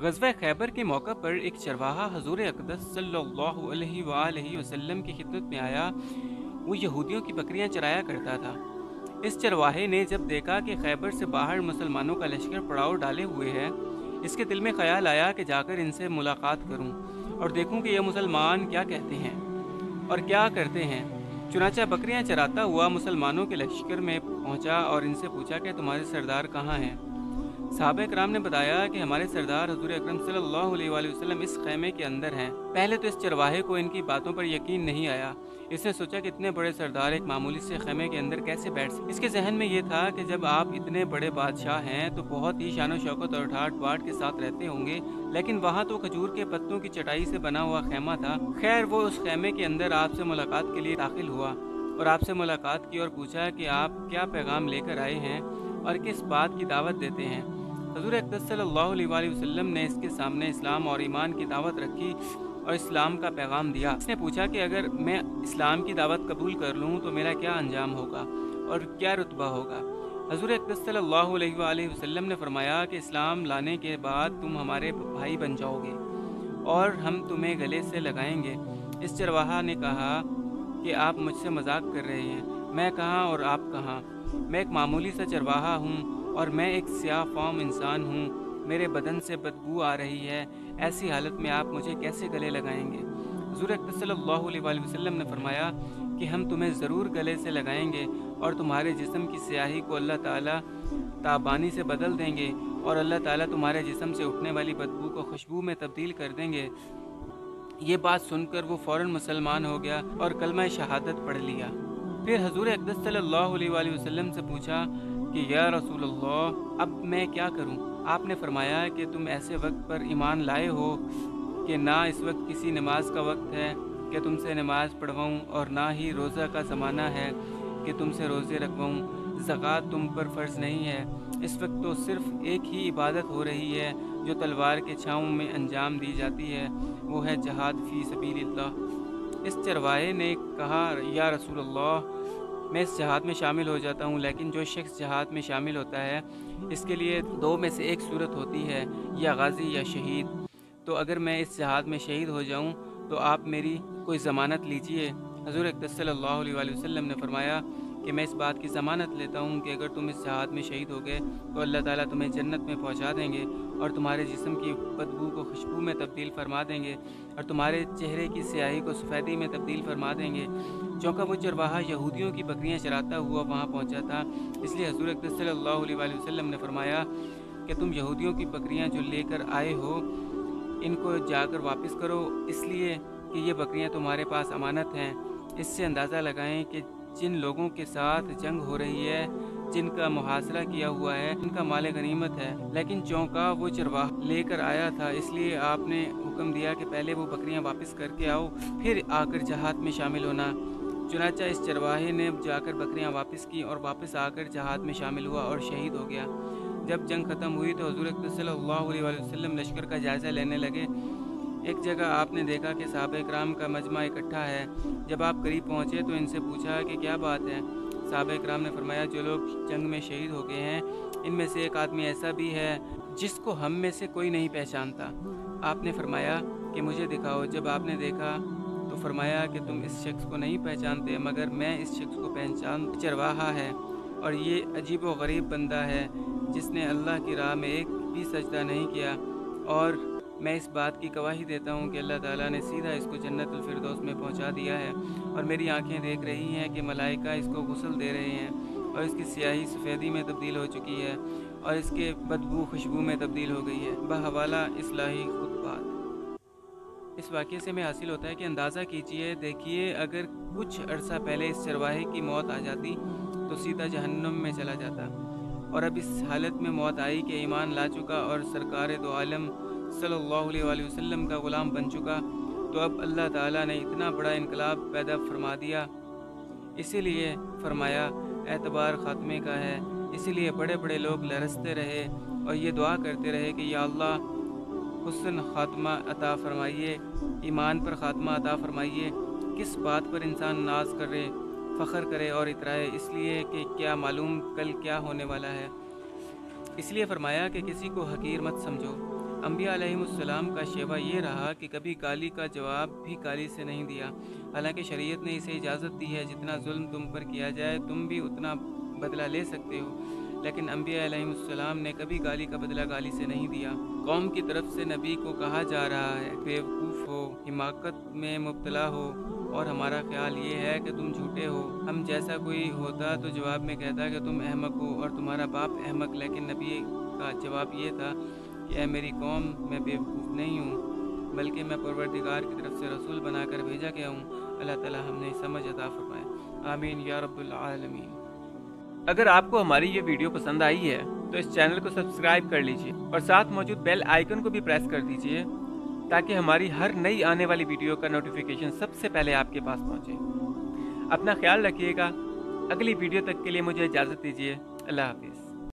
ग़ज़वा खैबर के मौका पर एक चरवाहा हुज़ूर अक़दस सल्लल्लाहु अलैहि वसल्लम की खिदमत में आया। वो यहूदियों की बकरियां चराया करता था। इस चरवाहे ने जब देखा कि खैबर से बाहर मुसलमानों का लश्कर पड़ाव डाले हुए है, इसके दिल में ख्याल आया कि जाकर इनसे मुलाकात करूं और देखूं कि यह मुसलमान क्या कहते हैं और क्या करते हैं। चुनांचे बकरियां चराता हुआ मुसलमानों के लश्कर में पहुंचा और इनसे पूछा कि तुम्हारे सरदार कहाँ हैं। सहाबा इकराम ने बताया कि हमारे सरदार हुज़ूर अकरम सल्लल्लाहु अलैहि वसल्लम इस खैमे के अंदर हैं। पहले तो इस चरवाहे को इनकी बातों पर यकीन नहीं आया। इसने सोचा कि इतने बड़े सरदार एक मामूली से खैमे के अंदर कैसे बैठ सकते। इसके जहन में ये था कि जब आप इतने बड़े बादशाह हैं तो बहुत ही शान शौकत और ठाट बाट के साथ रहते होंगे, लेकिन वहाँ तो खजूर के पत्तों की चटाई से बना हुआ खैमा था। खैर, वो उस खैमे के अंदर आपसे मुलाकात के लिए दाखिल हुआ और आपसे मुलाकात की और पूछा कि आप क्या पैगाम लेकर आए हैं और किस बात की दावत देते हैं। हुज़ूर अक़दस सल्लल्लाहु अलैहि वसल्लम ने इसके सामने इस्लाम और ईमान की दावत रखी और इस्लाम का पैगाम दिया। इसने पूछा कि अगर मैं इस्लाम की दावत कबूल कर लूँ तो मेरा क्या अंजाम होगा और क्या रुतबा होगा। हुज़ूर अक़दस सल्लल्लाहु अलैहि वसल्लम ने फरमाया कि इस्लाम लाने के बाद तुम हमारे भाई बन जाओगे और हम तुम्हें गले से लगाएंगे। इस चरवाहा ने कहा कि आप मुझसे मजाक कर रहे हैं। मैं कहाँ और आप कहाँ। मैं एक मामूली सा चरवाहा हूँ और मैं एक स्याह फाम इंसान हूँ। मेरे बदन से बदबू आ रही है। ऐसी हालत में आप मुझे कैसे गले लगाएंगे। हुज़ूर अक़दस सल्लल्लाहु अलैहि वसल्लम ने फरमाया कि हम तुम्हें ज़रूर गले से लगाएंगे और तुम्हारे जिस्म की स्याही को अल्लाह ताला ताबानी से बदल देंगे और अल्लाह ताला तुम्हारे जिस्म से उठने वाली बदबू को खुशबू में तब्दील कर देंगे। ये बात सुनकर वो फ़ौरन मुसलमान हो गया और कलमा शहादत पढ़ लिया। फिर हुज़ूर अक़दस सल्लल्लाहु अलैहि वसल्लम से पूछा कि या रसूल अल्लाह, अब मैं क्या करूं। आपने फरमाया कि तुम ऐसे वक्त पर ईमान लाए हो कि ना इस वक्त किसी नमाज का वक्त है कि तुमसे नमाज पढ़वाऊँ और ना ही रोज़ा का ज़माना है कि तुमसे रोज़े रखवाऊँ। ज़कात तुम पर फ़र्ज़ नहीं है। इस वक्त तो सिर्फ़ एक ही इबादत हो रही है जो तलवार के छाँव में अंजाम दी जाती है, वो है जहाद फ़ी सबीलिल्लाह। इस चरवाहे ने कहा, या रसूल अल्लाह, मैं इस जहाद में शामिल हो जाता हूँ, लेकिन जो शख्स जहाद में शामिल होता है इसके लिए दो में से एक सूरत होती है, या गाज़ी या शहीद। तो अगर मैं इस जहाद में शहीद हो जाऊँ तो आप मेरी कोई ज़मानत लीजिए। हुज़ूर अक़दस सल्लल्लाहु अलैहि वसल्लम ने फरमाया कि मैं इस बात की ज़मानत लेता हूँ कि अगर तुम इस जहाद में शहीद हो गए तो अल्लाह ताला तुम्हें जन्नत में पहुँचा देंगे और तुम्हारे जिस्म की बदबू को खुशबू में तब्दील फरमा देंगे और तुम्हारे चेहरे की स्याही को सफ़ेदी में तब्दील फरमा देंगे। चौंका वो चरवाहा यहूदियों की बकरियां चराता हुआ वहाँ पहुँचा था, इसलिए हुज़ूर अक़दस सल्लल्लाहु अलैहि वसल्लम ने फरमाया कि तुम यहूदियों की बकरियां जो लेकर आए हो इनको जाकर वापस करो, इसलिए कि ये बकरियां तुम्हारे पास अमानत हैं। इससे अंदाज़ा लगाएं कि जिन लोगों के साथ जंग हो रही है, जिनका मुहासरा किया हुआ है, इनका माल गनीमत है। लेकिन चौंका वो चरवाहा लेकर आया था, इसलिए आपने हुक्म दिया कि पहले वो बकरियां वापस करके आओ, फिर आकर जहाद में शामिल होना। चुनांचे इस चरवाहे ने जाकर बकरियां वापस की और वापस आकर जहाद में शामिल हुआ और शहीद हो गया। जब जंग ख़त्म हुई तो हुज़ूर अक़दस सल्लल्लाहु अलैहि वसल्लम लश्कर का जायज़ा लेने लगे। एक जगह आपने देखा कि सहाबा इकराम का मजमा इकट्ठा है। जब आप करीब पहुँचे तो इनसे पूछा कि क्या बात है। सहाबा इकराम ने फरमाया, जो लोग जंग में शहीद हो गए हैं इनमें से एक आदमी ऐसा भी है जिसको हम में से कोई नहीं पहचानता। आपने फरमाया कि मुझे दिखाओ। जब आपने देखा तो फरमाया कि तुम इस शख्स को नहीं पहचानते, मगर मैं इस शख्स को पहचान। चरवाहा है और ये अजीब व गरीब बंदा है जिसने अल्लाह की राह में एक भी सजदा नहीं किया, और मैं इस बात की गवाही देता हूँ कि अल्लाह ताला ने सीधा इसको जन्नतुल फिरदौस में पहुँचा दिया है और मेरी आंखें देख रही हैं कि मलाइका इसको गुस्ल दे रहे हैं और इसकी स्याही सफ़ेदी में तब्दील हो चुकी है और इसके बदबू खुशबू में तब्दील हो गई है। बहवाला इस्लाही खुतबात। इस वाक़े से हमें हासिल होता है कि अंदाज़ा कीजिए, देखिए, अगर कुछ अरसा पहले इस चरवाहे की मौत आ जाती तो सीधा जहन्नुम में चला जाता, और अब इस हालत में मौत आई कि ईमान ला चुका और सरकार दो आलम सल्लल्लाहु अलैहि वसल्लम का ग़ुलाम बन चुका, तो अब अल्लाह ताला ने इतना बड़ा इनकलाब पैदा फरमा दिया। इसीलिए फरमाया एतबार ख़ात्मे का है। इसीलिए बड़े बड़े लोग लरसते रहे और ये दुआ करते रहे कि या अल्लाह हुस्न ख़ात्मा अता फ़रमाइए, ईमान पर ख़ात्मा अता फ़रमाइए। किस बात पर इंसान नाज करे, फ़ख्र करे और इतराए, इसलिए कि क्या मालूम कल क्या होने वाला है। इसलिए फ़रमाया कि किसी को हकीर मत समझो, انبیاء علیہم کا شیوا یہ رہا کہ کبھی گالی کا جواب بھی گالی سے نہیں دیا، حالانکہ شریعت نے اسے اجازت دی ہے جتنا ظلم تم پر کیا جائے تم بھی اتنا بدلہ لے سکتے ہو، لیکن انبیاء علیہم السلام نے کبھی گالی کا بدلہ گالی سے نہیں دیا۔ قوم کی طرف سے نبی کو کہا جا رہا ہے بیوقوف ہو، حماقت میں مبتلا ہو، اور ہمارا خیال یہ ہے کہ تم جھوٹے ہو۔ ہم جیسا کوئی ہوتا تو جواب میں کہتا کہ تم احمق ہو اور تمہارا باپ احمق، لیکن نبی کا جواب یہ تھا کہ اے میری قوم، میں بیوقوف نہیں ہوں بلکہ میں پروردگار کی طرف سے رسول بنا کر بھیجا گیا ہوں۔ اللہ تعالی ہم نے سمجھ عطا فرمائے، آمین یا رب العالمین۔ اگر آپ کو ہماری یہ ویڈیو پسند آئی ہے تو اس چینل کو سبسکرائب کر لیجئے اور ساتھ موجود بیل آئیکن کو بھی پریس کر دیجئے تاکہ ہماری ہر نئی آنے والی ویڈیو کا نوٹیفیکیشن سب سے پہلے آپ کے پاس پہنچے۔ اپنا خیال رکھیے گا، اگلی ویڈیو تک کے لیے مجھے اجازت دیجیے، اللہ حافظ۔